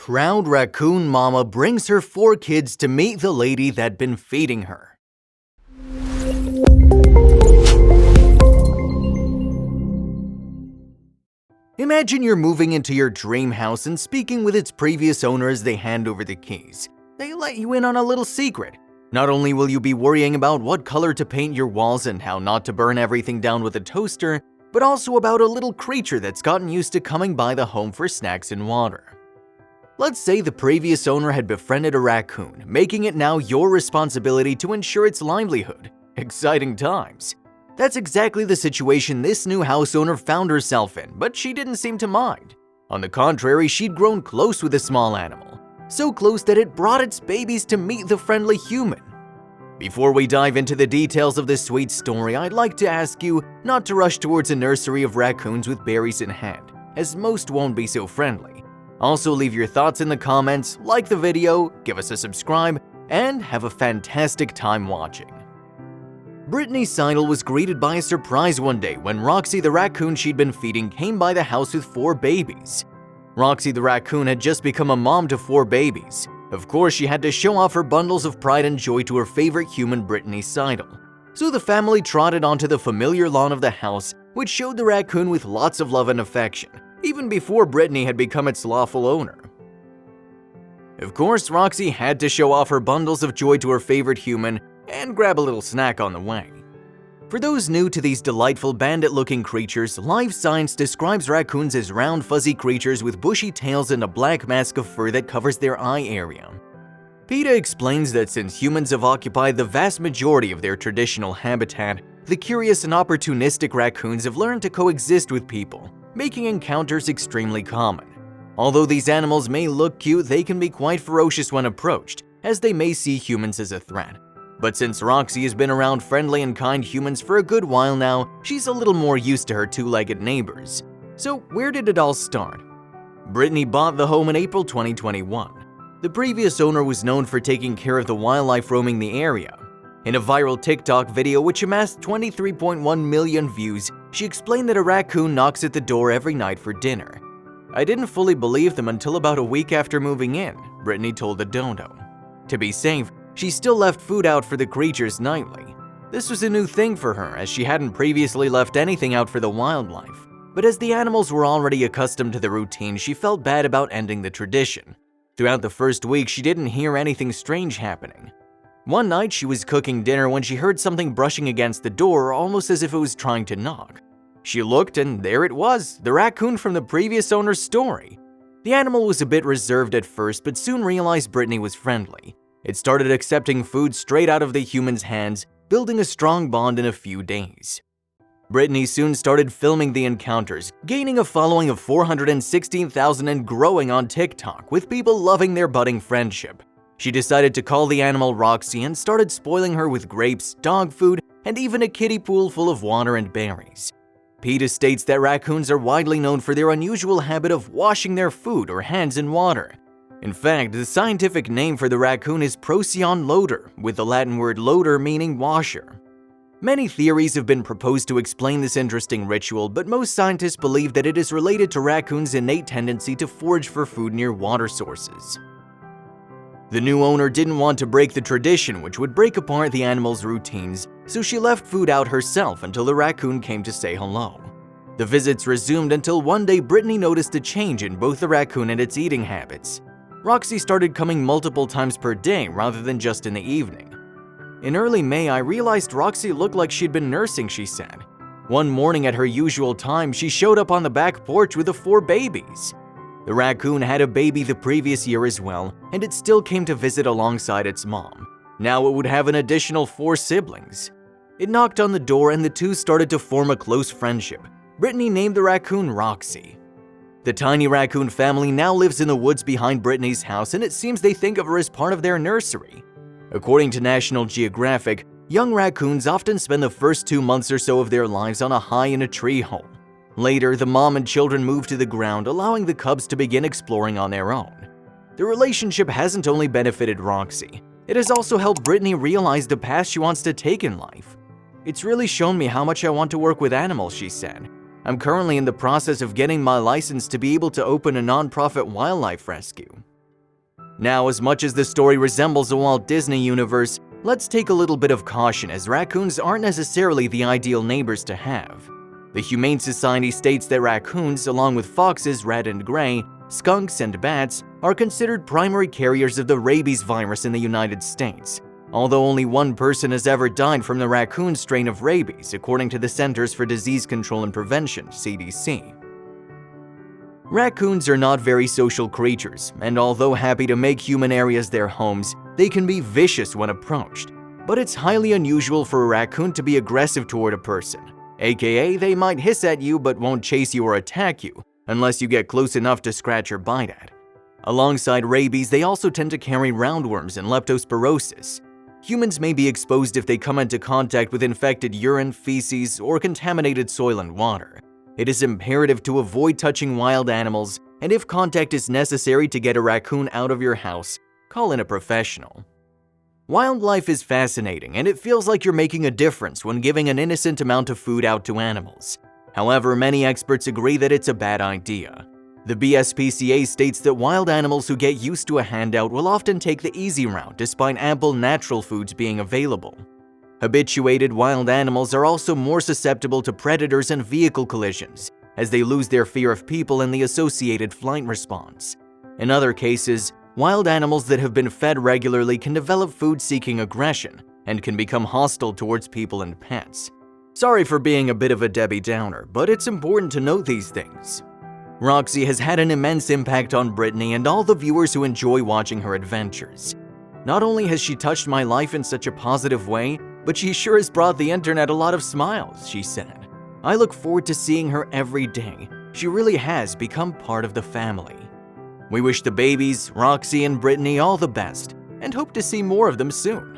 Proud raccoon mama brings her 4 kids to meet the lady that'd been feeding her. Imagine you're moving into your dream house and speaking with its previous owner as they hand over the keys. They let you in on a little secret. Not only will you be worrying about what color to paint your walls and how not to burn everything down with a toaster, but also about a little creature that's gotten used to coming by the home for snacks and water. Let's say the previous owner had befriended a raccoon, making it now your responsibility to ensure its livelihood. Exciting times. That's exactly the situation this new house owner found herself in, but she didn't seem to mind. On the contrary, she'd grown close with the small animal, so close that it brought its babies to meet the friendly human. Before we dive into the details of this sweet story, I'd like to ask you not to rush towards a nursery of raccoons with berries in hand, as most won't be so friendly. Also, leave your thoughts in the comments, like the video, give us a subscribe, and have a fantastic time watching. Brittany Seidel was greeted by a surprise one day when Roxy the raccoon she'd been feeding came by the house with 4 babies. Roxy the raccoon had just become a mom to 4 babies. Of course, she had to show off her bundles of pride and joy to her favorite human, Brittany Seidel. So the family trotted onto the familiar lawn of the house, which showed the raccoon with lots of love and affection, even before Brittany had become its lawful owner. Of course, Roxy had to show off her bundles of joy to her favorite human and grab a little snack on the way. For those new to these delightful bandit-looking creatures, Live Science describes raccoons as round, fuzzy creatures with bushy tails and a black mask of fur that covers their eye area. PETA explains that since humans have occupied the vast majority of their traditional habitat, the curious and opportunistic raccoons have learned to coexist with people, making encounters extremely common. Although these animals may look cute, they can be quite ferocious when approached, as they may see humans as a threat. But since Roxy has been around friendly and kind humans for a good while now, she's a little more used to her 2-legged neighbors. So where did it all start? Brittany bought the home in April 2021. The previous owner was known for taking care of the wildlife roaming the area. In a viral TikTok video which amassed 23.1 million views, she explained that a raccoon knocks at the door every night for dinner. "I didn't fully believe them until about a week after moving in," Brittany told the Dodo. To be safe, she still left food out for the creatures nightly. This was a new thing for her, as she hadn't previously left anything out for the wildlife. But as the animals were already accustomed to the routine, she felt bad about ending the tradition. Throughout the first week, she didn't hear anything strange happening. One night, she was cooking dinner when she heard something brushing against the door, almost as if it was trying to knock. She looked, and there it was, the raccoon from the previous owner's story. The animal was a bit reserved at first, but soon realized Brittany was friendly. It started accepting food straight out of the human's hands, building a strong bond in a few days. Brittany soon started filming the encounters, gaining a following of 416,000 and growing on TikTok, with people loving their budding friendship. She decided to call the animal Roxy and started spoiling her with grapes, dog food, and even a kiddie pool full of water and berries. PETA states that raccoons are widely known for their unusual habit of washing their food or hands in water. In fact, the scientific name for the raccoon is Procyon lotor, with the Latin word lotor meaning washer. Many theories have been proposed to explain this interesting ritual, but most scientists believe that it is related to raccoons' innate tendency to forage for food near water sources. The new owner didn't want to break the tradition, which would break apart the animal's routines, so she left food out herself until the raccoon came to say hello. The visits resumed until one day Brittany noticed a change in both the raccoon and its eating habits. Roxy started coming multiple times per day rather than just in the evening. In early May, I realized Roxy looked like she'd been nursing, she said. One morning at her usual time, she showed up on the back porch with the 4 babies. The raccoon had a baby the previous year as well, and it still came to visit alongside its mom. Now it would have an additional 4 siblings. It knocked on the door and the two started to form a close friendship. Brittany named the raccoon Roxy. The tiny raccoon family now lives in the woods behind Brittany's house, and it seems they think of her as part of their nursery. According to National Geographic, young raccoons often spend the first 2 months or so of their lives on a high in a tree hole. Later, the mom and children move to the ground, allowing the cubs to begin exploring on their own. The relationship hasn't only benefited Roxy, it has also helped Brittany realize the path she wants to take in life. "It's really shown me how much I want to work with animals," she said. "I'm currently in the process of getting my license to be able to open a non-profit wildlife rescue." Now, as much as the story resembles a Walt Disney universe, let's take a little bit of caution as raccoons aren't necessarily the ideal neighbors to have. The Humane Society states that raccoons, along with foxes, red and gray, skunks, and bats, are considered primary carriers of the rabies virus in the United States, although only one person has ever died from the raccoon strain of rabies, according to the Centers for Disease Control and Prevention, CDC. Raccoons are not very social creatures, and although happy to make human areas their homes, they can be vicious when approached. But it's highly unusual for a raccoon to be aggressive toward a person, aka they might hiss at you but won't chase you or attack you unless you get close enough to scratch or bite at. Alongside rabies, they also tend to carry roundworms and leptospirosis. Humans may be exposed if they come into contact with infected urine, feces, or contaminated soil and water. It is imperative to avoid touching wild animals, and if contact is necessary to get a raccoon out of your house, call in a professional. Wildlife is fascinating, and it feels like you're making a difference when giving an innocent amount of food out to animals. However, many experts agree that it's a bad idea. The BSPCA states that wild animals who get used to a handout will often take the easy route despite ample natural foods being available. Habituated wild animals are also more susceptible to predators and vehicle collisions, as they lose their fear of people and the associated flight response. In other cases, wild animals that have been fed regularly can develop food-seeking aggression and can become hostile towards people and pets. Sorry for being a bit of a Debbie Downer, but it's important to note these things. Roxy has had an immense impact on Brittany and all the viewers who enjoy watching her adventures. Not only has she touched my life in such a positive way, but she sure has brought the internet a lot of smiles, she said. I look forward to seeing her every day. She really has become part of the family. We wish the babies, Roxy and Brittany all the best, and hope to see more of them soon.